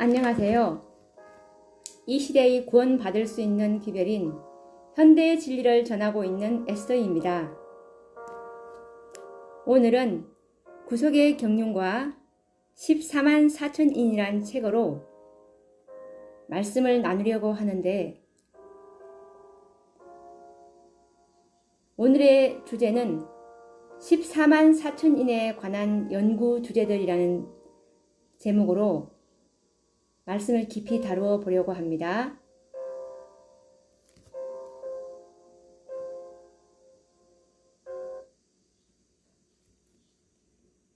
안녕하세요. 이 시대의 구원받을 수 있는 기별인 현대의 진리를 전하고 있는 에스더입니다. 오늘은 구속의 경륜과 14만 4천인이란 책으로 말씀을 나누려고 하는데, 오늘의 주제는 14만 4천인에 관한 연구 주제들이라는 제목으로 말씀을 깊이 다루어 보려고 합니다.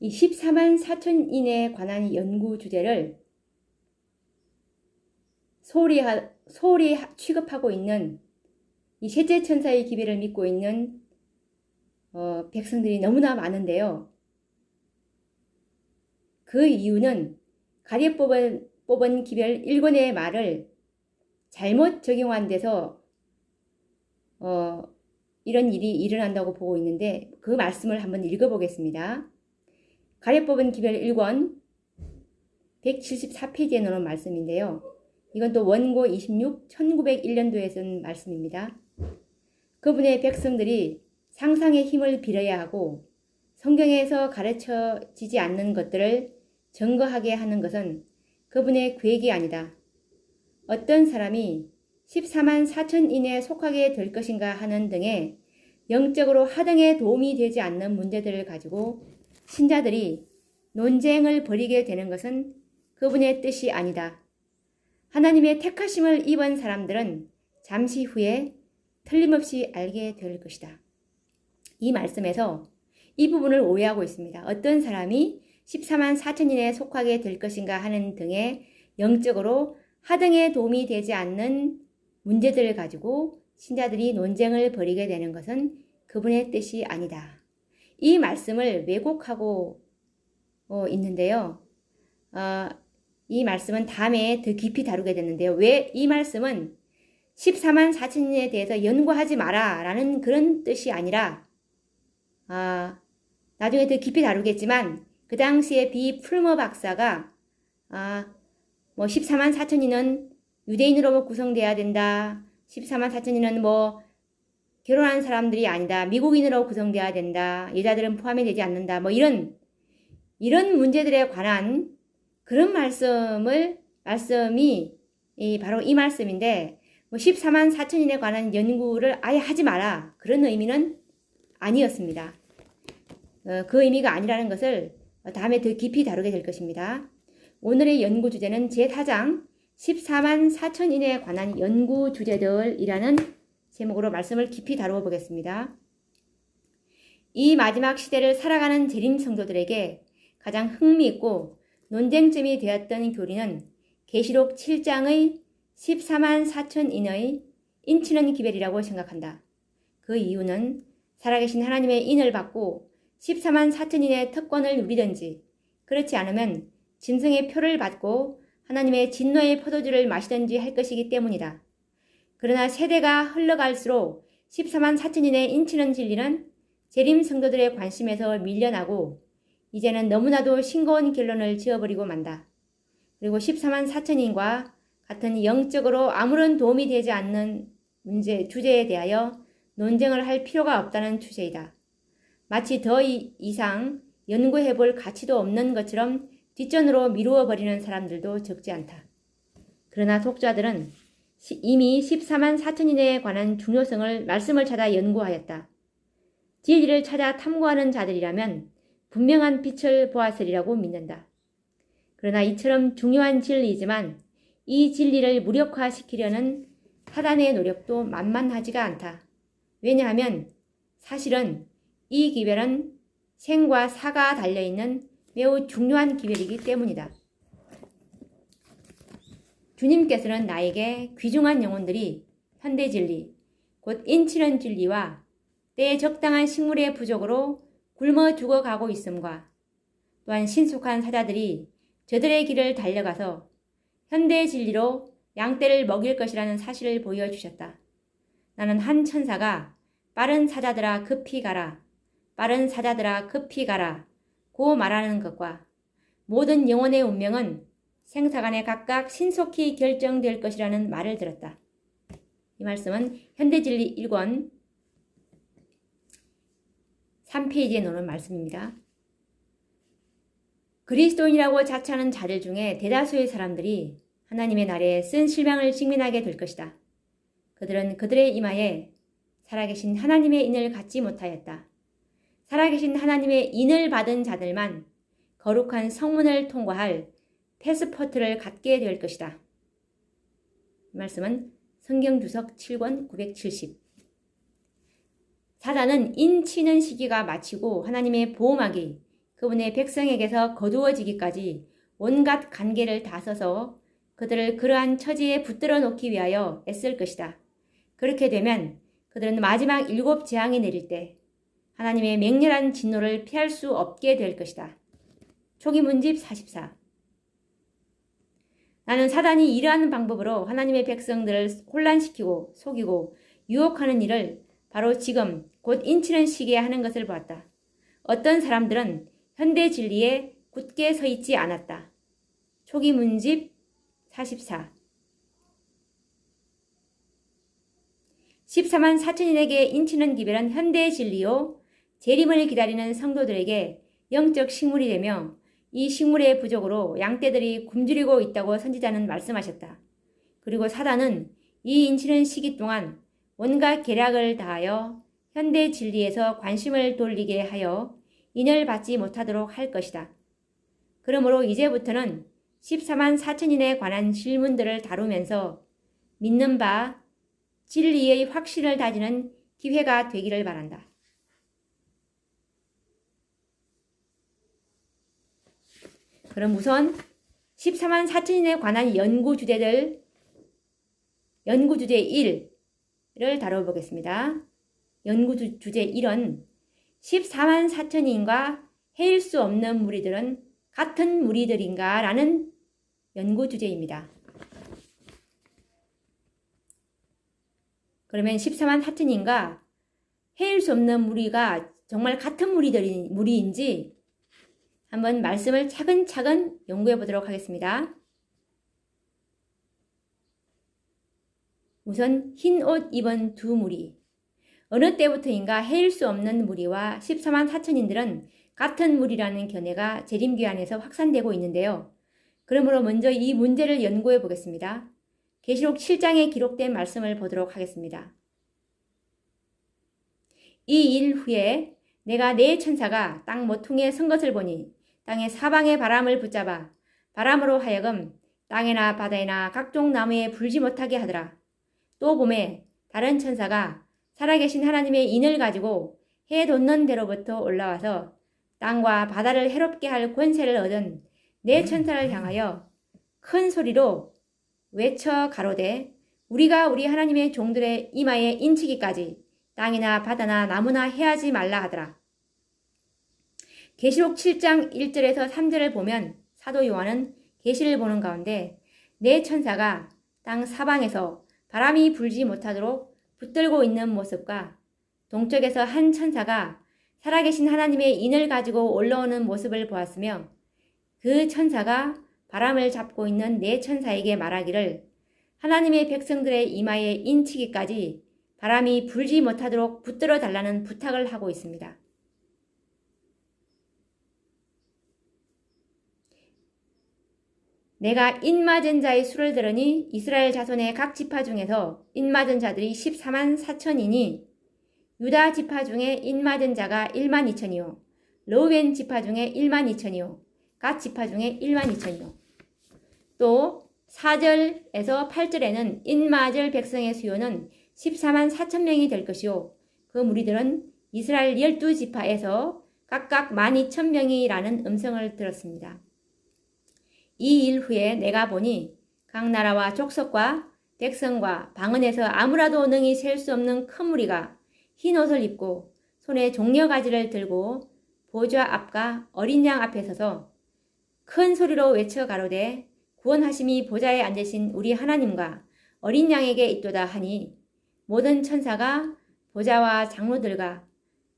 이 14만 4천인에 관한 연구 주제를 소홀히 취급하고 있는 이 셋째 천사의 기별을 믿고 있는 백성들이 너무나 많은데요. 그 이유는 가려 뽑은 기별 1권의 말을 잘못 적용한 데서 이런 일이 일어난다고 보고 있는데, 그 말씀을 한번 읽어보겠습니다. 가려 뽑은 기별 1권 174페이지에 나오는 말씀인데요. 이건 또 원고 26 1901년도에 쓴 말씀입니다. 그분의 백성들이 상상의 힘을 빌어야 하고 성경에서 가르쳐지지 않는 것들을 증거하게 하는 것은 그분의 계획이 아니다. 어떤 사람이 14만 4천인에 속하게 될 것인가 하는 등의 영적으로 하등에 도움이 되지 않는 문제들을 가지고 신자들이 논쟁을 벌이게 되는 것은 그분의 뜻이 아니다. 하나님의 택하심을 입은 사람들은 잠시 후에 틀림없이 알게 될 것이다. 이 말씀에서 이 부분을 오해하고 있습니다. 어떤 사람이 14만 4천인에 속하게 될 것인가 하는 등의 영적으로 하등에 도움이 되지 않는 문제들을 가지고 신자들이 논쟁을 벌이게 되는 것은 그분의 뜻이 아니다. 이 말씀을 왜곡하고 있는데요. 이 말씀은 다음에 더 깊이 다루게 됐는데요. 왜 이 말씀은 14만 4천인에 대해서 연구하지 마라 라는 그런 뜻이 아니라, 나중에 더 깊이 다루겠지만 그 당시에 풀머 박사가 14만 4천인은 유대인으로 구성돼야 된다. 14만 4천인은 결혼한 사람들이 아니다. 미국인으로 구성돼야 된다. 여자들은 포함이 되지 않는다. 이런 문제들에 관한 그런 말씀이 바로 이 말씀인데, 14만 4천인에 관한 연구를 아예 하지 마라. 그런 의미는 아니었습니다. 그 의미가 아니라는 것을 다음에 더 깊이 다루게 될 것입니다. 오늘의 연구 주제는 제4장 14만 4천인에 관한 연구 주제들이라는 제목으로 말씀을 깊이 다루어 보겠습니다. 이 마지막 시대를 살아가는 재림 성도들에게 가장 흥미있고 논쟁점이 되었던 교리는 계시록 7장의 14만 4천인의 인치는 기별이라고 생각한다. 그 이유는 살아계신 하나님의 인을 받고 14만 4천인의 특권을 누리든지, 그렇지 않으면 짐승의 표를 받고 하나님의 진노의 포도주를 마시든지 할 것이기 때문이다. 그러나 세대가 흘러갈수록 14만 4천인의 인치는 진리는 재림 성도들의 관심에서 밀려나고 이제는 너무나도 싱거운 결론을 지어버리고 만다. 그리고 14만 4천인과 같은 영적으로 아무런 도움이 되지 않는 주제에 대하여 논쟁을 할 필요가 없다는 추세이다. 마치 더 이상 연구해 볼 가치도 없는 것처럼 뒷전으로 미루어 버리는 사람들도 적지 않다. 그러나 독자들은 이미 14만 4천인에 관한 중요성을 말씀을 찾아 연구하였다. 진리를 찾아 탐구하는 자들이라면 분명한 빛을 보았으리라고 믿는다. 그러나 이처럼 중요한 진리이지만 이 진리를 무력화시키려는 사단의 노력도 만만하지가 않다. 왜냐하면 사실은 이 기별은 생과 사가 달려있는 매우 중요한 기별이기 때문이다. 주님께서는 나에게 귀중한 영혼들이 현대 진리, 곧 인치는 진리와 때에 적당한 식물의 부족으로 굶어 죽어가고 있음과 또한 신속한 사자들이 저들의 길을 달려가서 현대 진리로 양떼를 먹일 것이라는 사실을 보여주셨다. 나는 한 천사가 빠른 사자들아 급히 가라, 빠른 사자들아 급히 가라 고 말하는 것과 모든 영혼의 운명은 생사간에 각각 신속히 결정될 것이라는 말을 들었다. 이 말씀은 현대진리 1권 3페이지에 나오는 말씀입니다. 그리스도인이라고 자처하는 자들 중에 대다수의 사람들이 하나님의 날에 쓴 실망을 직면하게 될 것이다. 그들은 그들의 이마에 살아계신 하나님의 인을 갖지 못하였다. 살아계신 하나님의 인을 받은 자들만 거룩한 성문을 통과할 패스포트를 갖게 될 것이다. 이 말씀은 성경주석 7권 970. 사단은 인치는 시기가 마치고 하나님의 보호막이 그분의 백성에게서 거두어지기까지 온갖 관계를 다 써서 그들을 그러한 처지에 붙들어 놓기 위하여 애쓸 것이다. 그렇게 되면 그들은 마지막 7 재앙이 내릴 때 하나님의 맹렬한 진노를 피할 수 없게 될 것이다. 초기 문집 44. 나는 사단이 이러한 방법으로 하나님의 백성들을 혼란시키고 속이고 유혹하는 일을 바로 지금 곧 인치는 시기에 하는 것을 보았다. 어떤 사람들은 현대 진리에 굳게 서 있지 않았다. 초기 문집 44. 14만 4천인에게 인치는 기별은 현대 진리요 재림을 기다리는 성도들에게 영적 식물이 되며 이 식물의 부족으로 양떼들이 굶주리고 있다고 선지자는 말씀하셨다. 그리고 사단은 이 인치는 시기 동안 온갖 계략을 다하여 현대 진리에서 관심을 돌리게 하여 인을 받지 못하도록 할 것이다. 그러므로 이제부터는 14만 4천인에 관한 질문들을 다루면서 믿는 바 진리의 확신을 다지는 기회가 되기를 바란다. 그럼 우선 14만 4천인에 관한 연구 주제 1을 다뤄보겠습니다. 연구 주제 1은 14만 4천인과 헤일 수 없는 무리들은 같은 무리들인가? 라는 연구 주제입니다. 그러면 14만 4천인과 헤일 수 없는 무리가 정말 같은 무리인지 한번 말씀을 차근차근 연구해 보도록 하겠습니다. 우선 흰 옷 입은 두 무리. 어느 때부터인가 헤일 수 없는 무리와 14만 4천인들은 같은 무리라는 견해가 재림교안에서 확산되고 있는데요. 그러므로 먼저 이 문제를 연구해 보겠습니다. 계시록 7장에 기록된 말씀을 보도록 하겠습니다. 이 일 후에 내가 네 천사가 땅 모퉁이에 선 것을 보니 땅의 사방의 바람을 붙잡아 바람으로 하여금 땅에나 바다에나 각종 나무에 불지 못하게 하더라. 또 봄에 다른 천사가 살아계신 하나님의 인을 가지고 해 돋는 데로부터 올라와서 땅과 바다를 해롭게 할 권세를 얻은 네 천사를 향하여 큰 소리로 외쳐 가로되 우리가 우리 하나님의 종들의 이마에 인치기까지 땅이나 바다나 나무나 해하지 말라 하더라. 계시록 7장 1절에서 3절을 보면 사도 요한은 계시를 보는 가운데 네 천사가 땅 사방에서 바람이 불지 못하도록 붙들고 있는 모습과 동쪽에서 한 천사가 살아계신 하나님의 인을 가지고 올라오는 모습을 보았으며 그 천사가 바람을 잡고 있는 네 천사에게 말하기를 하나님의 백성들의 이마에 인치기까지 바람이 불지 못하도록 붙들어 달라는 부탁을 하고 있습니다. 내가 인맞은 자의 수를 들으니 이스라엘 자손의 각 지파 중에서 인맞은 자들이 14만 4천이니 유다 지파 중에 인맞은 자가 1만 2천이요 르우벤 지파 중에 1만 2천이요 갓 지파 중에 1만 2천이요 또 4절에서 8절에는 인맞을 백성의 수요는 14만 4천 명이 될 것이요 그 무리들은 이스라엘 12지파에서 각각 12,000명이라는 음성을 들었습니다. 이 일 후에 내가 보니 각 나라와 족속과 백성과 방언에서 아무라도 능히 셀 수 없는 큰 무리가 흰 옷을 입고 손에 종려가지를 들고 보좌 앞과 어린 양 앞에 서서 큰 소리로 외쳐 가로되 구원하심이 보좌에 앉으신 우리 하나님과 어린 양에게 있도다 하니 모든 천사가 보좌와 장로들과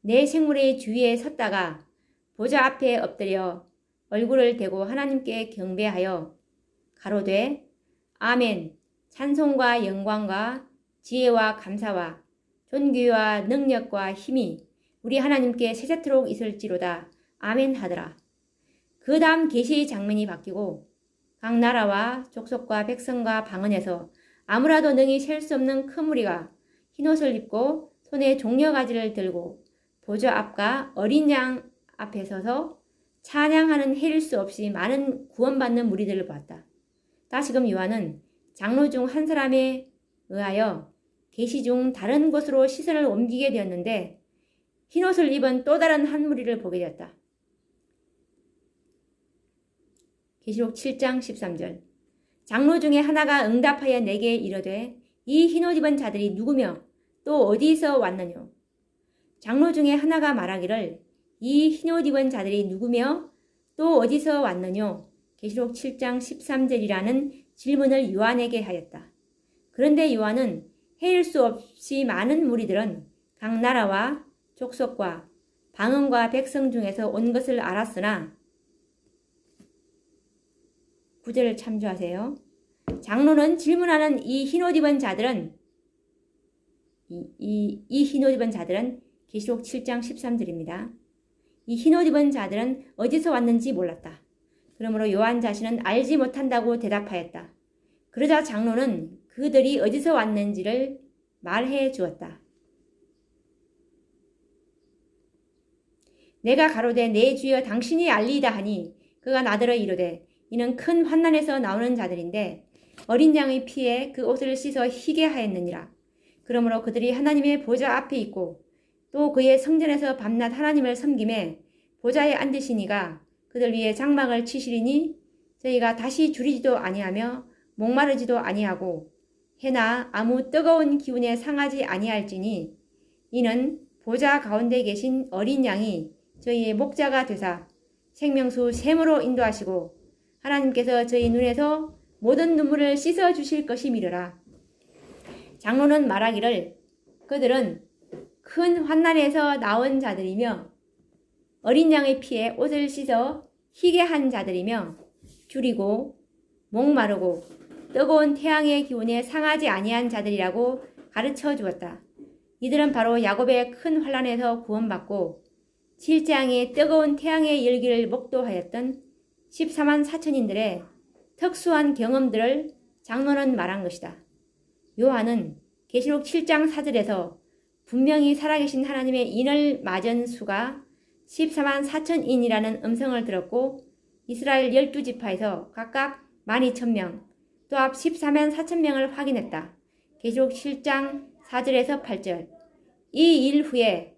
내 생물의 주위에 섰다가 보좌 앞에 엎드려 얼굴을 대고 하나님께 경배하여 가로되 아멘. 찬송과 영광과 지혜와 감사와 존귀와 능력과 힘이 우리 하나님께 세세토록 있을지로다. 아멘 하더라. 그 다음 계시의 장면이 바뀌고 각 나라와 족속과 백성과 방언에서 아무라도 능히 셀 수 없는 큰 무리가 흰옷을 입고 손에 종려가지를 들고 보좌 앞과 어린 양 앞에 서서 찬양하는 헤일 수 없이 많은 구원받는 무리들을 보았다. 다시금 요한은 장로 중 한 사람에 의하여 계시 중 다른 곳으로 시선을 옮기게 되었는데 흰옷을 입은 또 다른 한 무리를 보게 되었다. 계시록 7장 13절. 장로 중에 하나가 응답하여 내게 이르되 이 흰옷 입은 자들이 누구며 또 어디서 왔느뇨? 장로 중에 하나가 말하기를 이 흰옷 입은 자들이 누구며 또 어디서 왔느뇨? 계시록 7장 13절이라는 질문을 요한에게 하였다. 그런데 요한은 헤일 수 없이 많은 무리들은 각 나라와 족속과 방언과 백성 중에서 온 것을 알았으나 9절을 참조하세요. 장로는 질문하는 이 흰옷 입은 자들은 이 흰옷 입은 자들은 계시록 7장 13절입니다. 이 흰옷 입은 자들은 어디서 왔는지 몰랐다. 그러므로 요한 자신은 알지 못한다고 대답하였다. 그러자 장로는 그들이 어디서 왔는지를 말해 주었다. 내가 가로되 내 주여 당신이 알리이다 하니 그가 나더러 이르되 이는 큰 환난에서 나오는 자들인데 어린 양의 피에 그 옷을 씻어 희게 하였느니라. 그러므로 그들이 하나님의 보좌 앞에 있고 또 그의 성전에서 밤낮 하나님을 섬김에 보좌에 앉으시니가 그들 위에 장막을 치시리니 저희가 다시 줄이지도 아니하며 목마르지도 아니하고 해나 아무 뜨거운 기운에 상하지 아니할지니 이는 보좌 가운데 계신 어린 양이 저희의 목자가 되사 생명수 샘으로 인도하시고 하나님께서 저희 눈에서 모든 눈물을 씻어 주실 것임이로라. 장로는 말하기를 그들은 큰 환난에서 나온 자들이며 어린 양의 피에 옷을 씻어 희게 한 자들이며 줄이고 목마르고 뜨거운 태양의 기운에 상하지 아니한 자들이라고 가르쳐 주었다. 이들은 바로 야곱의 큰 환난에서 구원받고 7장의 뜨거운 태양의 열기를 목도하였던 14만 4천인들의 특수한 경험들을 장로는 말한 것이다. 요한은 계시록 7장 4절에서 분명히 살아계신 하나님의 인을 맞은 수가 14만 4천인이라는 음성을 들었고 이스라엘 12지파에서 각각 12,000명, 또 합 14만 4천명을 확인했다. 계시록 7장 4절에서 8절. 이 일 후에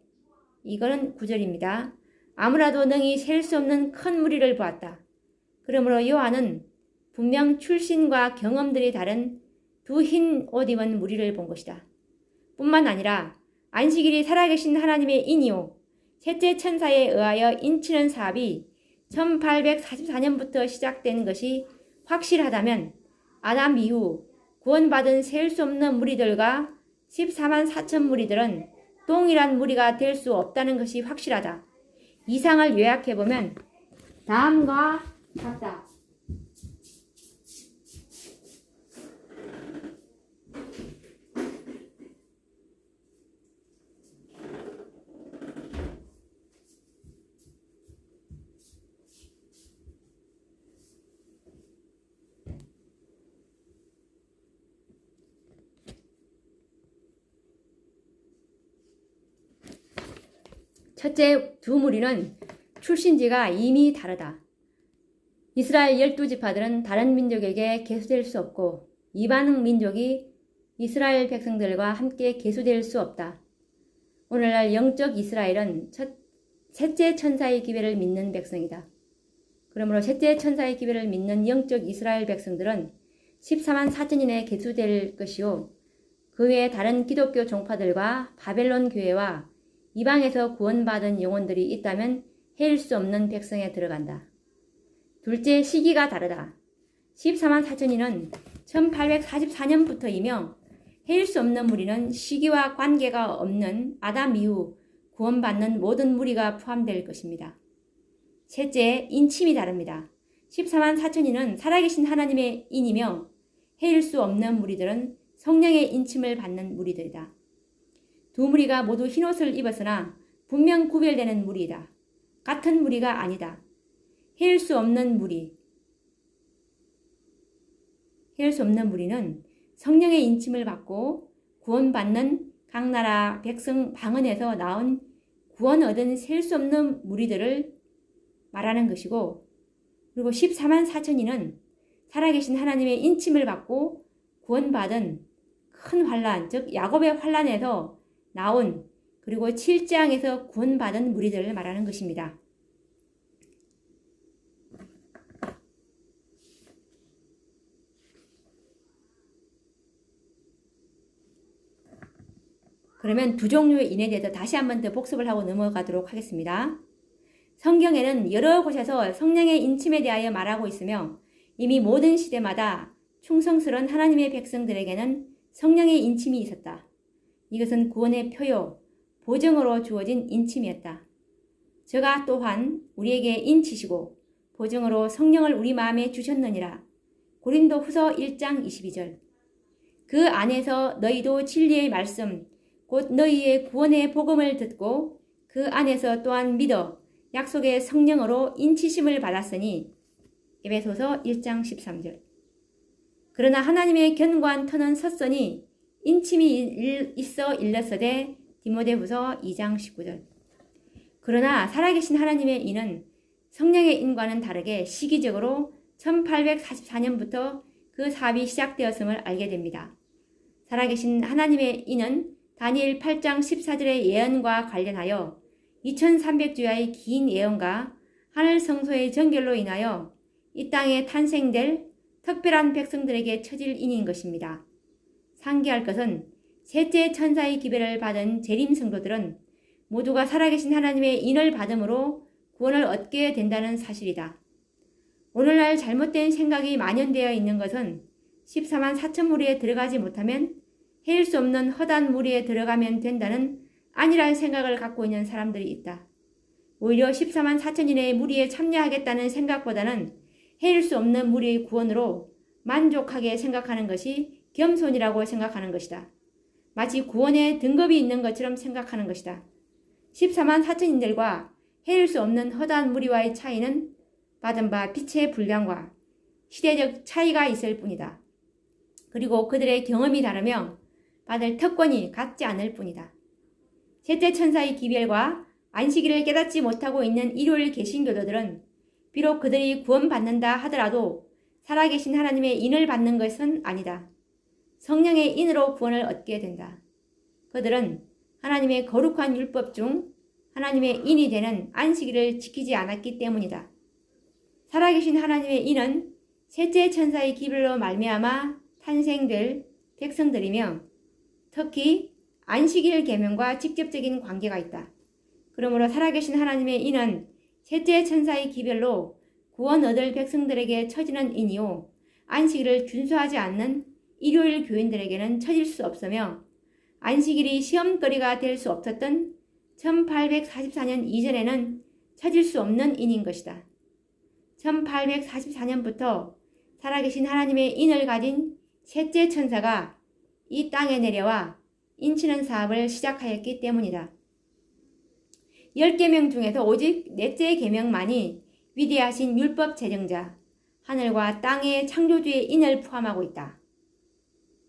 이거는 9절입니다. 아무라도 능히 셀 수 없는 큰 무리를 보았다. 그러므로 요한은 분명 출신과 경험들이 다른 두 흰 옷 입은 무리를 본 것이다. 뿐만 아니라 안식일이 살아계신 하나님의 인이요 셋째 천사에 의하여 인치는 사업이 1844년부터 시작된 것이 확실하다면 아담 이후 구원받은 셀 수 없는 무리들과 14만 4천 무리들은 동일한 무리가 될 수 없다는 것이 확실하다. 이상을 요약해보면 다음과 같다. 첫째 두 무리는 출신지가 이미 다르다. 이스라엘 12지파들은 다른 민족에게 계수될 수 없고 이방 민족이 이스라엘 백성들과 함께 계수될 수 없다. 오늘날 영적 이스라엘은 셋째 천사의 기회를 믿는 백성이다. 그러므로 셋째 천사의 기회를 믿는 영적 이스라엘 백성들은 14만 4천인에 계수될 것이요 그 외에 다른 기독교 종파들과 바벨론 교회와 이방에서 구원받은 영혼들이 있다면 헤일 수 없는 백성에 들어간다. 둘째, 시기가 다르다. 14만 4천인은 1844년부터이며 헤일 수 없는 무리는 시기와 관계가 없는 아담 이후 구원받는 모든 무리가 포함될 것입니다. 셋째, 인침이 다릅니다. 14만 4천인은 살아계신 하나님의 인이며 헤일 수 없는 무리들은 성령의 인침을 받는 무리들이다. 두 무리가 모두 흰옷을 입었으나 분명 구별되는 무리이다. 같은 무리가 아니다. 헤일 수 없는 무리. 헤일 수 없는 무리는 성령의 인침을 받고 구원받는 각 나라 백성 방언에서 나온 구원 얻은 셀 수 없는 무리들을 말하는 것이고, 그리고 14만 4천인은 살아계신 하나님의 인침을 받고 구원받은 큰 환란, 즉 야곱의 환란에서 나온, 그리고 7장에서 구원받은 무리들을 말하는 것입니다. 그러면 두 종류의 인에 대해서 다시 한번 더 복습을 하고 넘어가도록 하겠습니다. 성경에는 여러 곳에서 성령의 인침에 대하여 말하고 있으며 이미 모든 시대마다 충성스러운 하나님의 백성들에게는 성령의 인침이 있었다. 이것은 구원의 표요, 보증으로 주어진 인침이었다. 저가 또한 우리에게 인치시고 보증으로 성령을 우리 마음에 주셨느니라. 고린도 후서 1장 22절. 그 안에서 너희도 진리의 말씀, 곧 너희의 구원의 복음을 듣고 그 안에서 또한 믿어 약속의 성령으로 인치심을 받았으니. 에베소서 1장 13절. 그러나 하나님의 견고한 터는 섰으니 인침이 있어 일렀으되. 디모데후서 2장 19절. 그러나 살아계신 하나님의 인은 성령의 인과는 다르게 시기적으로 1844년부터 그 사업이 시작되었음을 알게 됩니다. 살아계신 하나님의 인은 다니엘 8장 14절의 예언과 관련하여 2300주야의 긴 예언과 하늘 성소의 정결로 인하여 이 땅에 탄생될 특별한 백성들에게 처질 인인 것입니다. 상기할 것은 셋째 천사의 기별을 받은 재림 성도들은 모두가 살아계신 하나님의 인을 받음으로 구원을 얻게 된다는 사실이다. 오늘날 잘못된 생각이 만연되어 있는 것은 14만 4천 무리에 들어가지 못하면 헤일 수 없는 허다한 무리에 들어가면 된다는 아니란 생각을 갖고 있는 사람들이 있다. 오히려 14만 4천인의 무리에 참여하겠다는 생각보다는 헤일 수 없는 무리의 구원으로 만족하게 생각하는 것이 겸손이라고 생각하는 것이다. 마치 구원에 등급이 있는 것처럼 생각하는 것이다. 14만 4천인들과 헤일 수 없는 허다한 무리와의 차이는 받은 바 빛의 분량과 시대적 차이가 있을 뿐이다. 그리고 그들의 경험이 다르며 받을 특권이 같지 않을 뿐이다. 셋째 천사의 기별과 안식일을 깨닫지 못하고 있는 일요일 개신교도들은 비록 그들이 구원받는다 하더라도 살아계신 하나님의 인을 받는 것은 아니다. 성령의 인으로 구원을 얻게 된다. 그들은 하나님의 거룩한 율법 중 하나님의 인이 되는 안식일을 지키지 않았기 때문이다. 살아계신 하나님의 인은 셋째 천사의 기별로 말미암아 탄생될 백성들이며 특히 안식일 계명과 직접적인 관계가 있다. 그러므로 살아계신 하나님의 인은 셋째 천사의 기별로 구원 얻을 백성들에게 처지는 인이요 안식일을 준수하지 않는 일요일 교인들에게는 처질 수 없으며 안식일이 시험거리가 될 수 없었던 1844년 이전에는 처질 수 없는 인인 것이다. 1844년부터 살아계신 하나님의 인을 가진 셋째 천사가 이 땅에 내려와 인치는 사업을 시작하였기 때문이다. 10계명 중에서 오직 넷째 계명만이 위대하신 율법 제정자, 하늘과 땅의 창조주의 인을 포함하고 있다.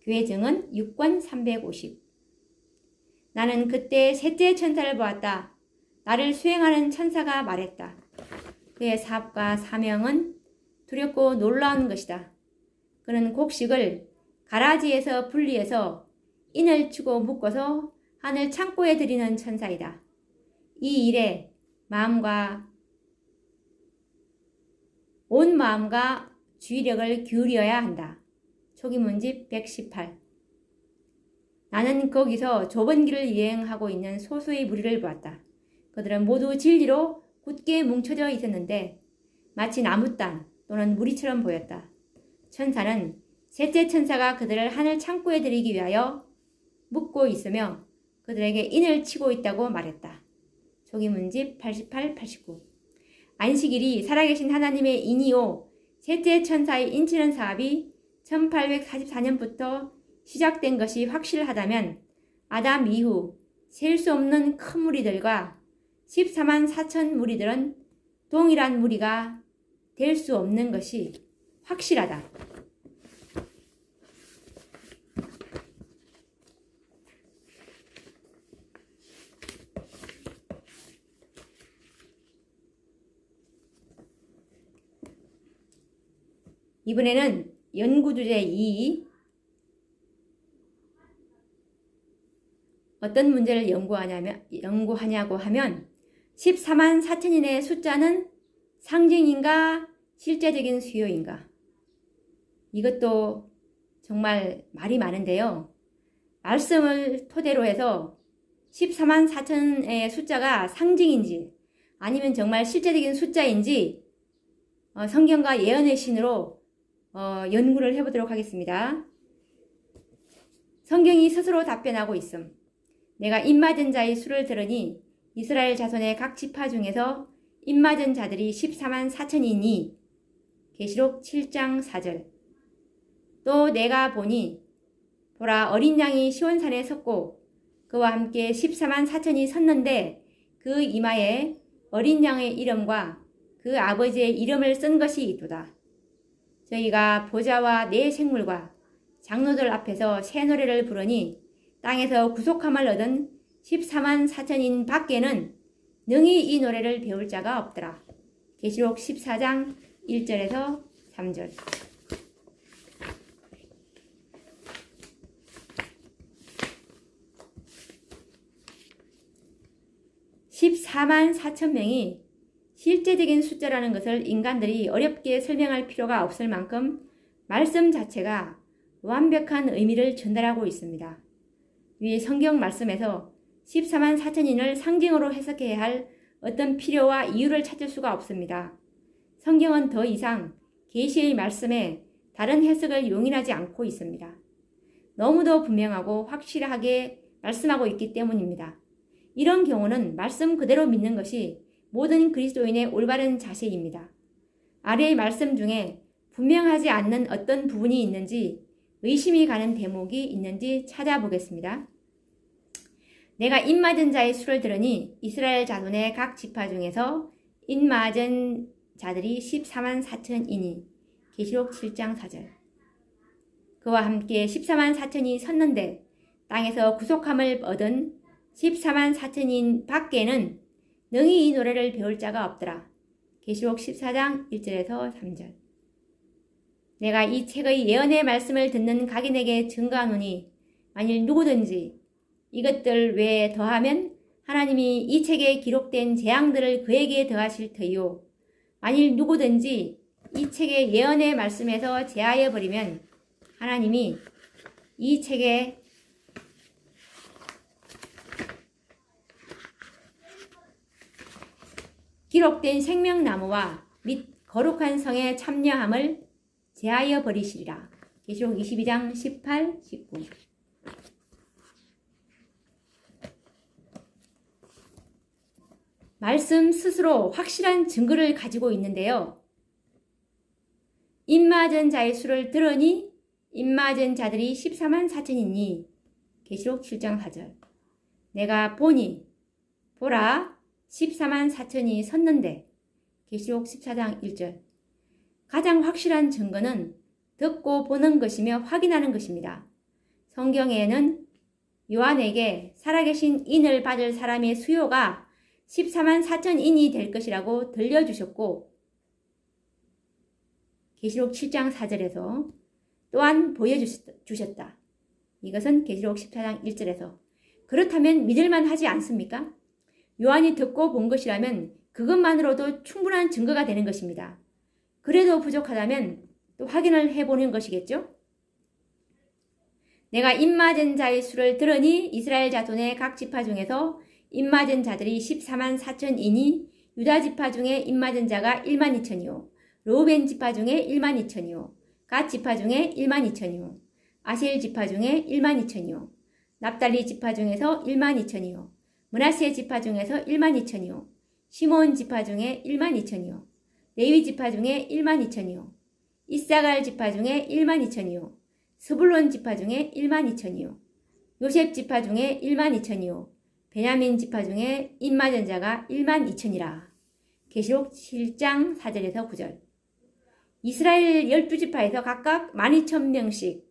교회증은 6권 350. 나는 그때 셋째 천사를 보았다. 나를 수행하는 천사가 말했다. 그의 사업과 사명은 두렵고 놀라운 것이다. 그는 곡식을 가라지에서 분리해서 인을 치고 묶어서 하늘 창고에 들이는 천사이다. 이 일에 온 마음과 주의력을 기울여야 한다. 초기문집 118. 나는 거기서 좁은 길을 여행하고 있는 소수의 무리를 보았다. 그들은 모두 진리로 굳게 뭉쳐져 있었는데 마치 나무단 또는 무리처럼 보였다. 천사는 셋째 천사가 그들을 하늘 창고에 들이기 위하여 묶고 있으며 그들에게 인을 치고 있다고 말했다. 초기문집 88, 89. 안식일이 살아계신 하나님의 인이요 셋째 천사의 인치는 사업이 1844년부터 시작된 것이 확실하다면 아담 이후 셀 수 없는 큰 무리들과 14만 4천 무리들은 동일한 무리가 될 수 없는 것이 확실하다. 이번에는 연구주제 2. 어떤 문제를 연구하냐고 하면 14만 4천인의 숫자는 상징인가 실제적인 수요인가? 이것도 정말 말이 많은데요. 말씀을 토대로 해서 14만 4천의 숫자가 상징인지 아니면 정말 실제적인 숫자인지 성경과 예언의 신으로 연구를 해보도록 하겠습니다. 성경이 스스로 답변하고 있음. 내가 입맞은 자의 수를 들으니 이스라엘 자손의 각 지파 중에서 입맞은 자들이 14만 4천이니 계시록 7장 4절. 또 내가 보니 보라 어린 양이 시온산에 섰고 그와 함께 14만 4천이 섰는데 그 이마에 어린 양의 이름과 그 아버지의 이름을 쓴 것이 있도다. 저희가 보좌와 네 생물과 장로들 앞에서 새 노래를 부르니 땅에서 구속함을 얻은 14만 4천인 밖에는 능히 이 노래를 배울 자가 없더라. 계시록 14장 1절에서 3절. (14만 4천 명이) 실제적인 숫자라는 것을 인간들이 어렵게 설명할 필요가 없을 만큼 말씀 자체가 완벽한 의미를 전달하고 있습니다. 위 성경 말씀에서 14만 4천인을 상징으로 해석해야 할 어떤 필요와 이유를 찾을 수가 없습니다. 성경은 더 이상 계시의 말씀에 다른 해석을 용인하지 않고 있습니다. 너무도 분명하고 확실하게 말씀하고 있기 때문입니다. 이런 경우는 말씀 그대로 믿는 것이 모든 그리스도인의 올바른 자세입니다. 아래의 말씀 중에 분명하지 않는 어떤 부분이 있는지 의심이 가는 대목이 있는지 찾아보겠습니다. 내가 입맞은 자의 수를 들으니 이스라엘 자손의 각 지파 중에서 입맞은 자들이 14만 4천이니 계시록 7장 4절. 그와 함께 14만 4천이 섰는데 땅에서 구속함을 얻은 14만 4천인 밖에는 능히 이 노래를 배울 자가 없더라. 계시록 14장 1절에서 3절. 내가 이 책의 예언의 말씀을 듣는 각인에게 증거하노니 만일 누구든지 이것들 외에 더하면 하나님이 이 책에 기록된 재앙들을 그에게 더하실 터이요. 만일 누구든지 이 책의 예언의 말씀에서 제하여 버리면 하나님이 이 책에 기록된 생명나무와 및 거룩한 성에 참여함을 제하여 버리시리라. 계시록 22장 18, 19. 말씀 스스로 확실한 증거를 가지고 있는데요. 입맞은 자의 수를 들으니 입맞은 자들이 14만 4천이니 계시록 7장 4절. 내가 보니 보라 14만 4천이 섰는데 계시록 14장 1절. 가장 확실한 증거는 듣고 보는 것이며 확인하는 것입니다. 성경에는 요한에게 살아계신 인을 받을 사람의 수요가 14만 4천인이 될 것이라고 들려주셨고 계시록 7장 4절에서 또한 보여주셨다. 이것은 계시록 14장 1절에서. 그렇다면 믿을만 하지 않습니까? 요한이 듣고 본 것이라면 그것만으로도 충분한 증거가 되는 것입니다. 그래도 부족하다면 또 확인을 해보는 것이겠죠? 내가 입맞은 자의 수를 들으니 이스라엘 자손의 각 지파 중에서 입맞은 자들이 14만 4천이니 유다 지파 중에 입맞은 자가 1만 2천이요. 르우벤 지파 중에 1만 2천이요. 갓 지파 중에 1만 2천이요. 아셀 지파 중에 1만 2천이요. 납달리 지파 중에서 1만 2천이요. 므낫세 지파 중에서 1만 2천이요. 시몬 지파 중에 1만 2천이요. 레위 지파 중에 1만 2천이요. 이사갈 지파 중에 12,000이요. 스불론 지파 중에 12,000이요. 요셉 지파 중에 12,000이요. 베냐민 지파 중에 입맞은 자가 12,000이라. 계시록 7장 4절에서 9절. 이스라엘 12지파에서 각각 12,000명씩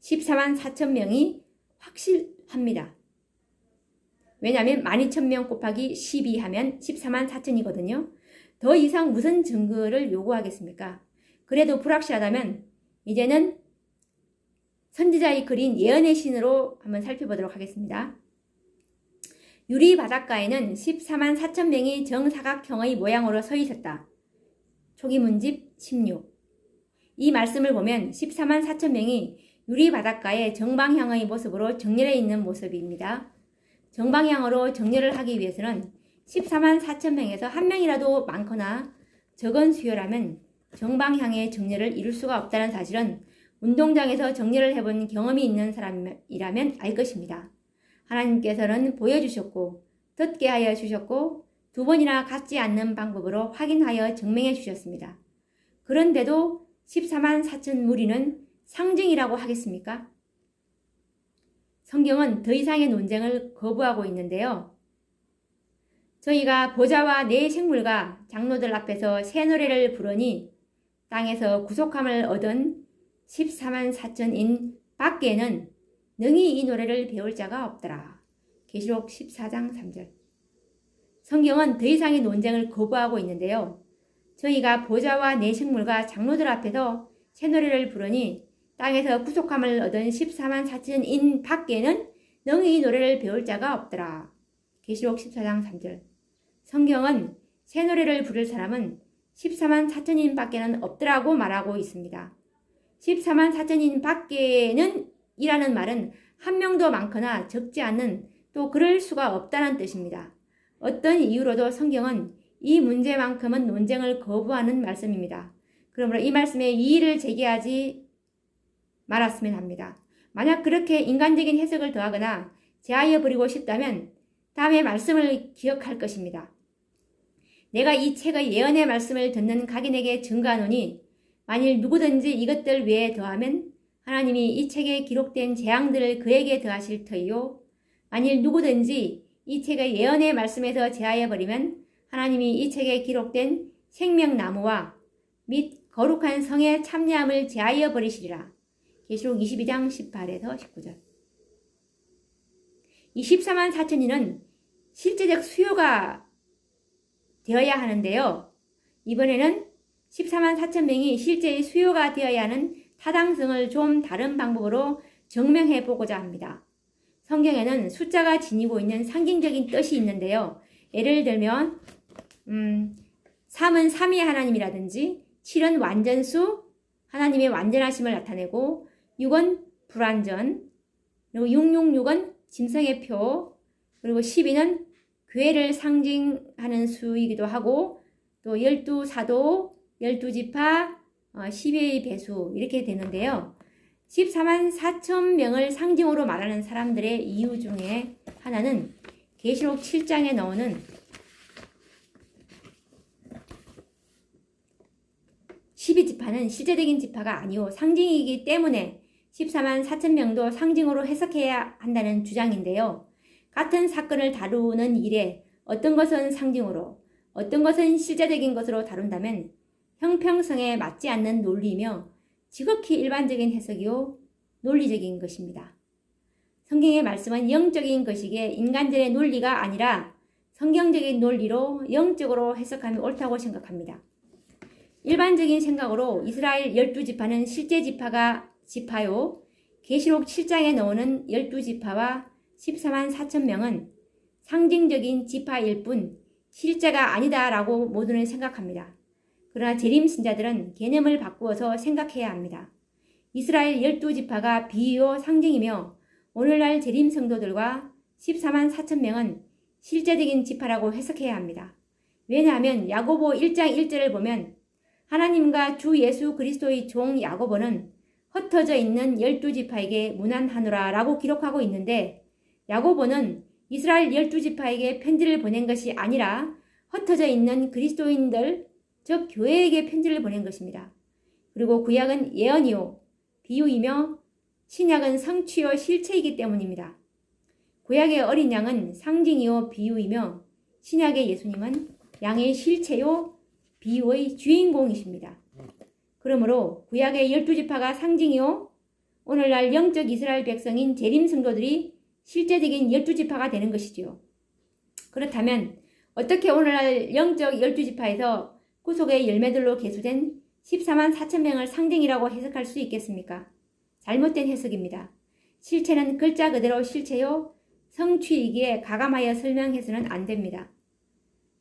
14만 4천 명이 확실합니다. 왜냐하면 12,000명 곱하기 12 하면 14만 4천이거든요. 더 이상 무슨 증거를 요구하겠습니까? 그래도 불확실하다면 이제는 선지자의 그린 예언의 신으로 한번 살펴보도록 하겠습니다. 유리 바닷가에는 14만 4천 명이 정사각형의 모양으로 서 있었다. 초기 문집 16. 이 말씀을 보면 14만 4천 명이 유리 바닷가의 정방향의 모습으로 정렬해 있는 모습입니다. 정방향으로 정렬을 하기 위해서는 14만 4천 명에서 한 명이라도 많거나 적은 수요라면 정방향의 정렬을 이룰 수가 없다는 사실은 운동장에서 정렬을 해본 경험이 있는 사람이라면 알 것입니다. 하나님께서는 보여주셨고 듣게 하여 주셨고 두 번이나 같지 않는 방법으로 확인하여 증명해 주셨습니다. 그런데도 14만 4천 무리는 상징이라고 하겠습니까? 성경은 더 이상의 논쟁을 거부하고 있는데요. 저희가 보좌와 네 생물과 장로들 앞에서 새 노래를 부르니 땅에서 구속함을 얻은 14만 4천인 밖에는 능히 이 노래를 배울 자가 없더라. 계시록 14장 3절. 성경은 더 이상의 논쟁을 거부하고 있는데요. 저희가 보좌와 네 생물과 장로들 앞에서 새 노래를 부르니 땅에서 구속함을 얻은 14만 4천인 밖에는 능히 이 노래를 배울 자가 없더라. 계시록 14장 3절. 성경은 새 노래를 부를 사람은 14만 4천인 밖에는 없더라고 말하고 있습니다. 14만 4천인 밖에는 이라는 말은 한 명도 많거나 적지 않은 또 그럴 수가 없다는 뜻입니다. 어떤 이유로도 성경은 이 문제만큼은 논쟁을 거부하는 말씀입니다. 그러므로 이 말씀에 이의를 제기하지 말았으면 합니다. 만약 그렇게 인간적인 해석을 더하거나 제하여 버리고 싶다면 다음의 말씀을 기억할 것입니다. 내가 이 책의 예언의 말씀을 듣는 각인에게 증거하노니 만일 누구든지 이것들 외에 더하면 하나님이 이 책에 기록된 재앙들을 그에게 더하실 터이요. 만일 누구든지 이 책의 예언의 말씀에서 제하여 버리면 하나님이 이 책에 기록된 생명나무와 및 거룩한 성의 참여함을 제하여 버리시리라. 계시록 22장 18에서 19절. 이 14만 4천인은 실제적 수요가 되어야 하는데요. 이번에는 14만 4천 명이 실제의 수요가 되어야 하는 타당성을 좀 다른 방법으로 증명해 보고자 합니다. 성경에는 숫자가 지니고 있는 상징적인 뜻이 있는데요. 예를 들면 3은 삼위의 하나님이라든지 7은 완전수, 하나님의 완전하심을 나타내고 6은 불완전, 그리고 666은 짐승의 표, 그리고 12는 교회를 상징하는 수이기도 하고 또 12사도, 12지파, 12의 배수 이렇게 되는데요. 14만 4천 명을 상징으로 말하는 사람들의 이유 중에 하나는 계시록 7장에 나오는 12지파는 실제적인 지파가 아니오 상징이기 때문에 14만 4천 명도 상징으로 해석해야 한다는 주장인데요. 같은 사건을 다루는 일에 어떤 것은 상징으로 어떤 것은 실제적인 것으로 다룬다면 형평성에 맞지 않는 논리이며 지극히 일반적인 해석이요 논리적인 것입니다. 성경의 말씀은 영적인 것이기에 인간들의 논리가 아니라 성경적인 논리로 영적으로 해석하면 옳다고 생각합니다. 일반적인 생각으로 이스라엘 12지파는 실제 지파요. 계시록 7장에 나오는 12지파와 14만 4천 명은 상징적인 지파일 뿐 실제가 아니다라고 모두는 생각합니다. 그러나 재림 신자들은 개념을 바꾸어서 생각해야 합니다. 이스라엘 12지파가 비유 상징이며 오늘날 재림 성도들과 14만 4천 명은 실제적인 지파라고 해석해야 합니다. 왜냐하면 야고보 1장 1절을 보면 하나님과 주 예수 그리스도의 종 야고보는 흩어져 있는 12지파에게 문안하노라 라고 기록하고 있는데 야고보는 이스라엘 12지파에게 편지를 보낸 것이 아니라 흩어져 있는 그리스도인들 즉 교회에게 편지를 보낸 것입니다. 그리고 구약은 예언이요, 비유이며 신약은 성취요, 실체이기 때문입니다. 구약의 어린 양은 상징이요, 비유이며 신약의 예수님은 양의 실체요, 비유의 주인공이십니다. 그러므로 구약의 12지파가 상징이요, 오늘날 영적 이스라엘 백성인 재림 성도들이 실제적인 12지파가 되는 것이지요. 그렇다면 어떻게 오늘날 영적 12지파에서 구속의 열매들로 계수된 14만 4천 명을 상징이라고 해석할 수 있겠습니까? 잘못된 해석입니다. 실체는 글자 그대로 실체요, 성취이기에 가감하여 설명해서는 안 됩니다.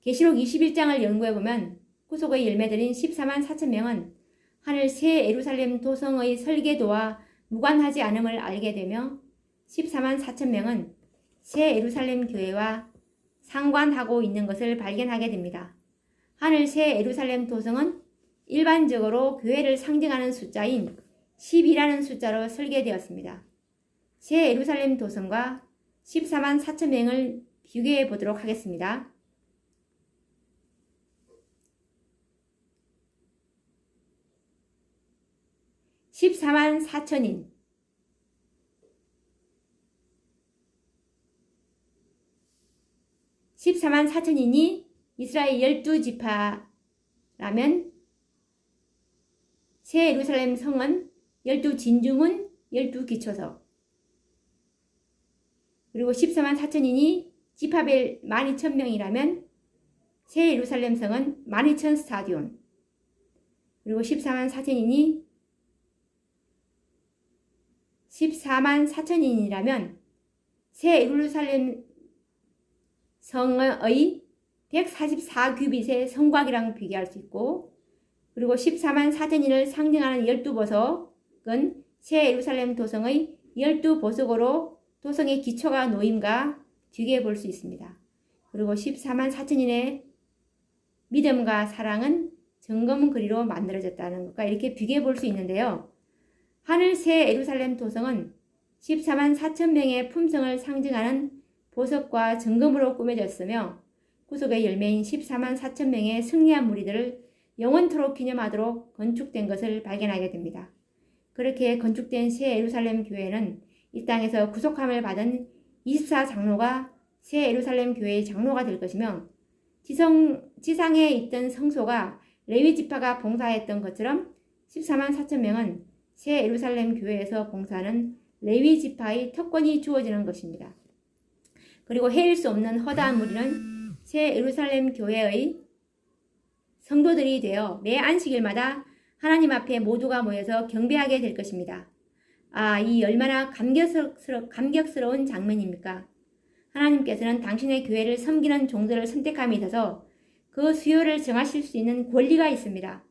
계시록 21장을 연구해보면 구속의 열매들인 14만 4천 명은 하늘 새 예루살렘 도성의 설계도와 무관하지 않음을 알게 되며 14만 4천 명은 새 예루살렘 교회와 상관하고 있는 것을 발견하게 됩니다. 하늘 새 예루살렘 도성은 일반적으로 교회를 상징하는 숫자인 10이라는 숫자로 설계되었습니다. 새 예루살렘 도성과 14만 4천 명을 비교해 보도록 하겠습니다. (14만 4천인) 14만 4천인이 이스라엘 12지파라면 새 예루살렘 성은 12진주문 12기초석, 그리고 14만 4천인이 지파벨 12,000명이라면 새 예루살렘 성은 12,000 스타디온, 그리고 14만 4천인이라면 새 예루살렘 성의 144규빗의 성곽이랑 비교할 수 있고, 그리고 14만 4천인을 상징하는 12보석은 새 예루살렘 도성의 12보석으로 도성의 기초가 놓임과 비교해 볼 수 있습니다. 그리고 14만 4천인의 믿음과 사랑은 정금그리로 만들어졌다는 것과 이렇게 비교해 볼 수 있는데요. 하늘 새 예루살렘 도성은 14만 4천 명의 품성을 상징하는 보석과 정금으로 꾸며졌으며 구속의 열매인 14만 4천 명의 승리한 무리들을 영원토록 기념하도록 건축된 것을 발견하게 됩니다. 그렇게 건축된 새 예루살렘 교회는 이 땅에서 구속함을 받은 24장로가 새 예루살렘 교회의 장로가 될 것이며 지상에 있던 성소가 레위 지파가 봉사했던 것처럼 14만 4천 명은 새 예루살렘 교회에서 봉사하는 레위 지파의 특권이 주어지는 것입니다. 그리고 헤일 수 없는 허다한 무리는 새 예루살렘 교회의 성도들이 되어 매 안식일마다 하나님 앞에 모두가 모여서 경배하게 될 것입니다. 이 얼마나 감격스러운 장면입니까? 하나님께서는 당신의 교회를 섬기는 종들을 선택함에 있어서 그 수요를 정하실 수 있는 권리가 있습니다.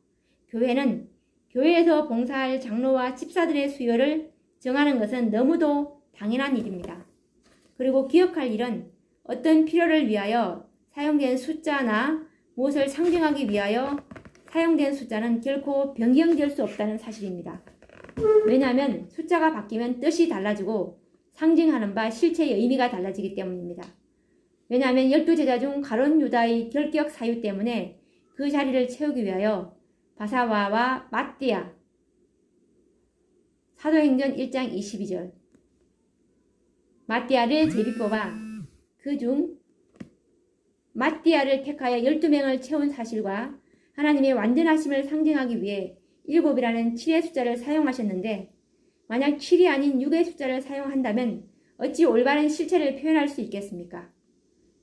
교회는 교회에서 봉사할 장로와 집사들의 수요를 정하는 것은 너무도 당연한 일입니다. 그리고 기억할 일은 어떤 필요를 위하여 사용된 숫자나 무엇을 상징하기 위하여 사용된 숫자는 결코 변경될 수 없다는 사실입니다. 왜냐하면 숫자가 바뀌면 뜻이 달라지고 상징하는 바 실체의 의미가 달라지기 때문입니다. 왜냐하면 12제자 중 가룟 유다의 결격 사유 때문에 그 자리를 채우기 위하여 바사바와 ματ디아, 사도행전 1장 22절, 맏디아를 제비 뽑아 그중 맏디아를 택하여 12명을 채운 사실과 하나님의 완전하심을 상징하기 위해 7이라는 7의 숫자를 사용하셨는데, 만약 7이 아닌 6의 숫자를 사용한다면 어찌 올바른 실체를 표현할 수 있겠습니까?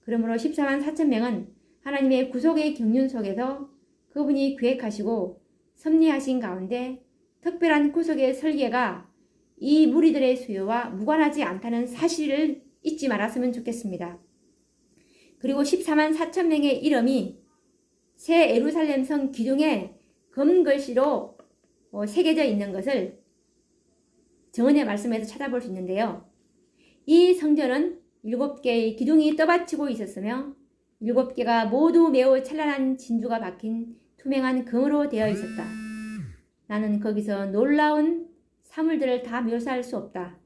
그러므로 14만 4천 명은 하나님의 구속의 경륜 속에서 그분이 계획하시고 섭리하신 가운데 특별한 구속의 설계가 이 무리들의 수요와 무관하지 않다는 사실을 잊지 말았으면 좋겠습니다. 그리고 14만 4천 명의 이름이 새 예루살렘 성 기둥에 금글씨로 새겨져 있는 것을 정언의 말씀에서 찾아볼 수 있는데요. 이 성전은 7개의 기둥이 떠받치고 있었으며 7개가 모두 매우 찬란한 진주가 박힌 투명한 금으로 되어 있었다. 나는 거기서 놀라운 사물들을 다 묘사할 수 없다.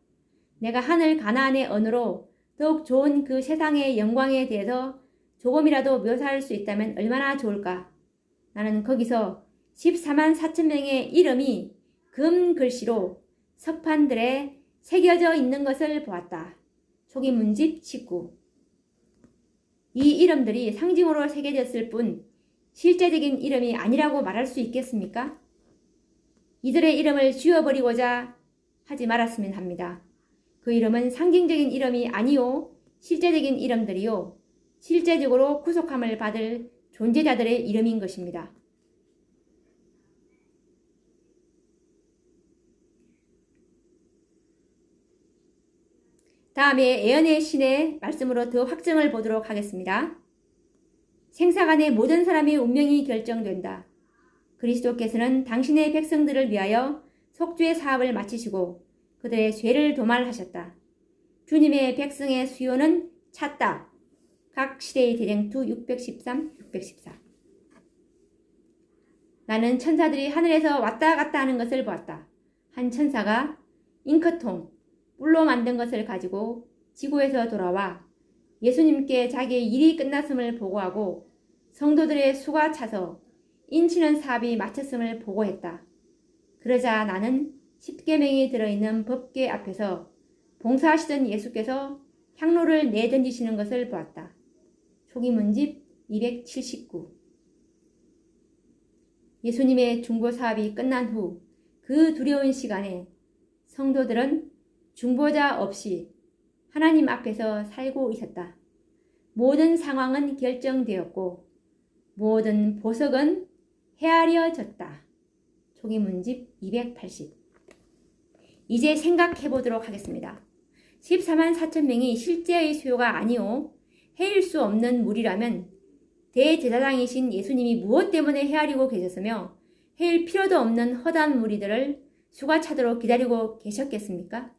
내가 하늘 가나안의 언어로 더욱 좋은 그 세상의 영광에 대해서 조금이라도 묘사할 수 있다면 얼마나 좋을까. 나는 거기서 14만 4천 명의 이름이 금 글씨로 석판들에 새겨져 있는 것을 보았다. 초기문집 19. 이 이름들이 상징으로 새겨졌을 뿐 실제적인 이름이 아니라고 말할 수 있겠습니까? 이들의 이름을 지워버리고자 하지 말았으면 합니다. 그 이름은 상징적인 이름이 아니요 실제적인 이름들이요 실제적으로 구속함을 받을 존재자들의 이름인 것입니다. 다음에 예언의 신의 말씀으로 더 확증을 보도록 하겠습니다. 생사간의 모든 사람의 운명이 결정된다. 그리스도께서는 당신의 백성들을 위하여 속죄의 사업을 마치시고 그들의 죄를 도말하셨다. 주님의 백성의 수요는 찼다. 각 시대의 대쟁투 613, 614. 나는 천사들이 하늘에서 왔다 갔다 하는 것을 보았다. 한 천사가 잉크통, 뿔로 만든 것을 가지고 지구에서 돌아와 예수님께 자기의 일이 끝났음을 보고하고 성도들의 수가 차서 인치는 사업이 마쳤음을 보고했다. 그러자 나는 십계명이 들어있는 법궤 앞에서 봉사하시던 예수께서 향로를 내던지시는 것을 보았다. 초기문집 279. 예수님의 중보 사업이 끝난 후 그 두려운 시간에 성도들은 중보자 없이 하나님 앞에서 살고 있었다. 모든 상황은 결정되었고 모든 보석은 헤아려졌다. 초기문집 280. 이제 생각해 보도록 하겠습니다. 14만 4천 명이 실제의 수요가 아니오 헤일 수 없는 무리라면 대제사장이신 예수님이 무엇 때문에 헤아리고 계셨으며 헤일 필요도 없는 허다한 무리들을 수가 차도록 기다리고 계셨겠습니까?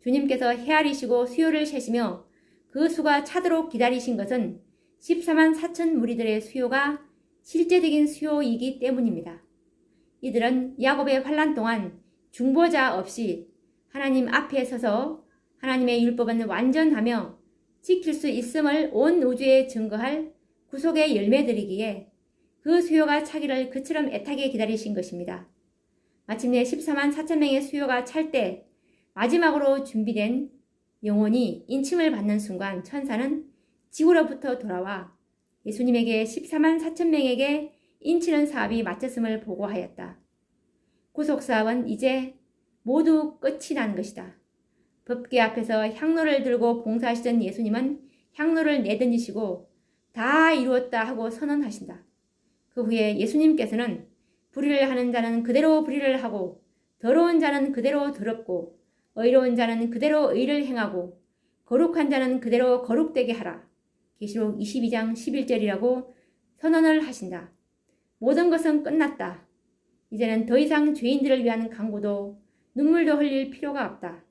주님께서 헤아리시고 수요를 세시며 그 수가 차도록 기다리신 것은 14만 4천 무리들의 수요가 실제적인 수요이기 때문입니다. 이들은 야곱의 환난 동안 중보자 없이 하나님 앞에 서서 하나님의 율법은 완전하며 지킬 수 있음을 온 우주에 증거할 구속의 열매들이기에 그 수요가 차기를 그처럼 애타게 기다리신 것입니다. 마침내 14만 4천 명의 수요가 찰 때 마지막으로 준비된 영혼이 인침을 받는 순간 천사는 지구로부터 돌아와 예수님에게 14만 4천 명에게 인치는 사업이 마쳤음을 보고하였다. 구속사업은 이제 모두 끝이 난 것이다. 법궤 앞에서 향로를 들고 봉사하시던 예수님은 향로를 내던지시고 다 이루었다 하고 선언하신다. 그 후에 예수님께서는 불의를 하는 자는 그대로 불의를 하고 더러운 자는 그대로 더럽고 의로운 자는 그대로 의를 행하고 거룩한 자는 그대로 거룩되게 하라. 계시록 22장 11절이라고 선언을 하신다. 모든 것은 끝났다. 이제는 더 이상 죄인들을 위한 강구도 눈물도 흘릴 필요가 없다.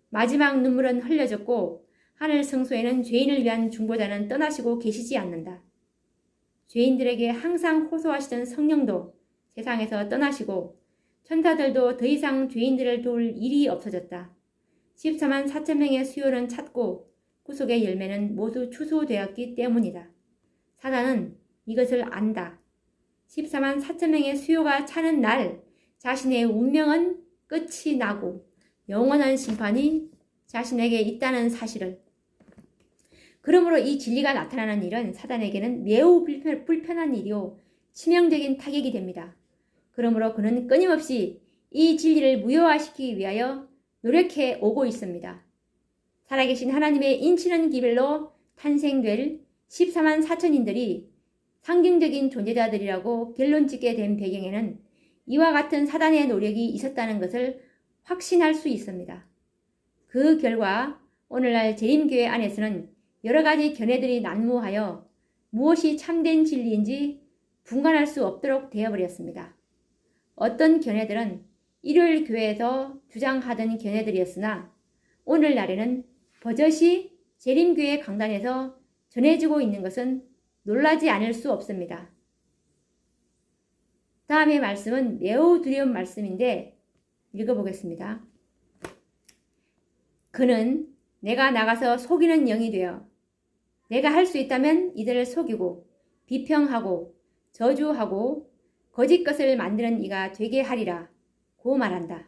마지막 눈물은 흘려졌고 하늘 성소에는 죄인을 위한 중보자는 떠나시고 계시지 않는다. 죄인들에게 항상 호소하시던 성령도 세상에서 떠나시고 천사들도 더 이상 죄인들을 도울 일이 없어졌다. 14만 4천 명의 수요는 찼고 구속의 열매는 모두 추수되었기 때문이다. 사단은 이것을 안다. 14만 4천 명의 수요가 차는 날 자신의 운명은 끝이 나고 영원한 심판이 자신에게 있다는 사실을. 그러므로 이 진리가 나타나는 일은 사단에게는 매우 불편한 일이요 치명적인 타격이 됩니다. 그러므로 그는 끊임없이 이 진리를 무효화시키기 위하여 노력해 오고 있습니다. 살아계신 하나님의 인치는 기별로 탄생될 14만 4천인들이 상징적인 존재자들이라고 결론짓게 된 배경에는 이와 같은 사단의 노력이 있었다는 것을 확신할 수 있습니다. 그 결과 오늘날 재림교회 안에서는 여러 가지 견해들이 난무하여 무엇이 참된 진리인지 분간할 수 없도록 되어버렸습니다. 어떤 견해들은 일요일 교회에서 주장하던 견해들이었으나 오늘날에는 버젓이 재림교회 강단에서 전해지고 있는 것은 놀라지 않을 수 없습니다. 다음의 말씀은 매우 두려운 말씀인데 읽어보겠습니다. 그는 내가 나가서 속이는 영이 되어 내가 할 수 있다면 이들을 속이고 비평하고 저주하고 거짓 것을 만드는 이가 되게 하리라 고 말한다.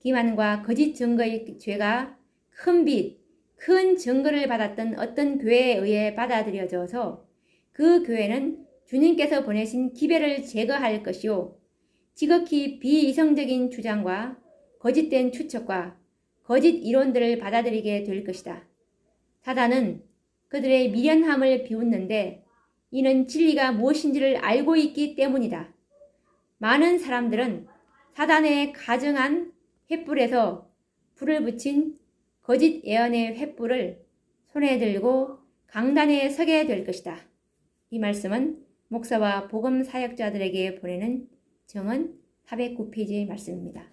기만과 거짓 증거의 죄가 큰 빚, 큰 증거를 받았던 어떤 교회에 의해 받아들여져서 그 교회는 주님께서 보내신 기별을 제거할 것이요 지극히 비이성적인 주장과 거짓된 추측과 거짓 이론들을 받아들이게 될 것이다. 사단은 그들의 미련함을 비웃는데 이는 진리가 무엇인지를 알고 있기 때문이다. 많은 사람들은 사단의 가증한 횃불에서 불을 붙인 거짓 예언의 횃불을 손에 들고 강단에 서게 될 것이다. 이 말씀은 목사와 복음 사역자들에게 보내는 정언 409페이지의 말씀입니다.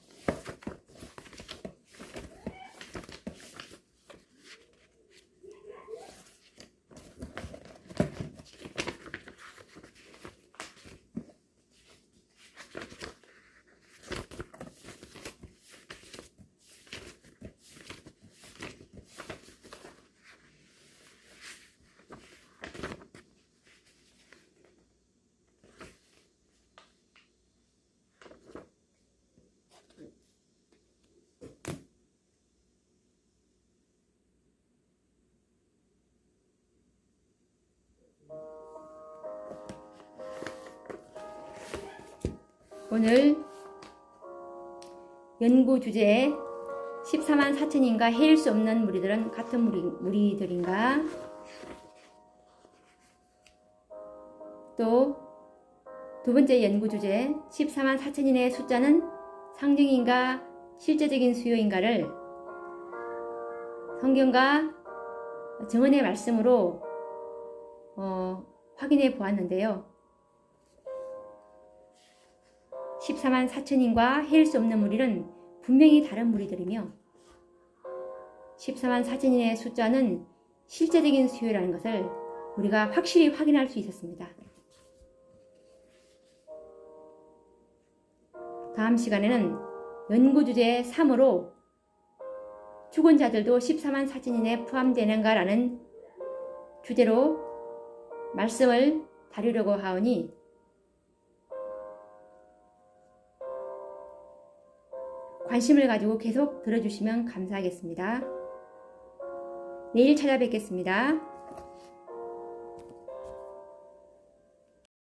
오늘 연구 주제 14만 4천인가 헤일 수 없는 무리들은 같은 무리들인가? 또 두 번째 연구 주제 14만 4천인의 숫자는 상징인가 실제적인 수요인가를 성경과 정언의 말씀으로 확인해 보았는데요. 14만 4천인과 헤일 수 없는 무리는 분명히 다른 무리들이며 14만 4천인의 숫자는 실제적인 수요라는 것을 우리가 확실히 확인할 수 있었습니다. 다음 시간에는 연구주제 3으로 죽은 자들도 14만 4천인에 포함되는가라는 주제로 말씀을 다루려고 하오니 관심을 가지고 계속 들어주시면 감사하겠습니다. 내일 찾아뵙겠습니다.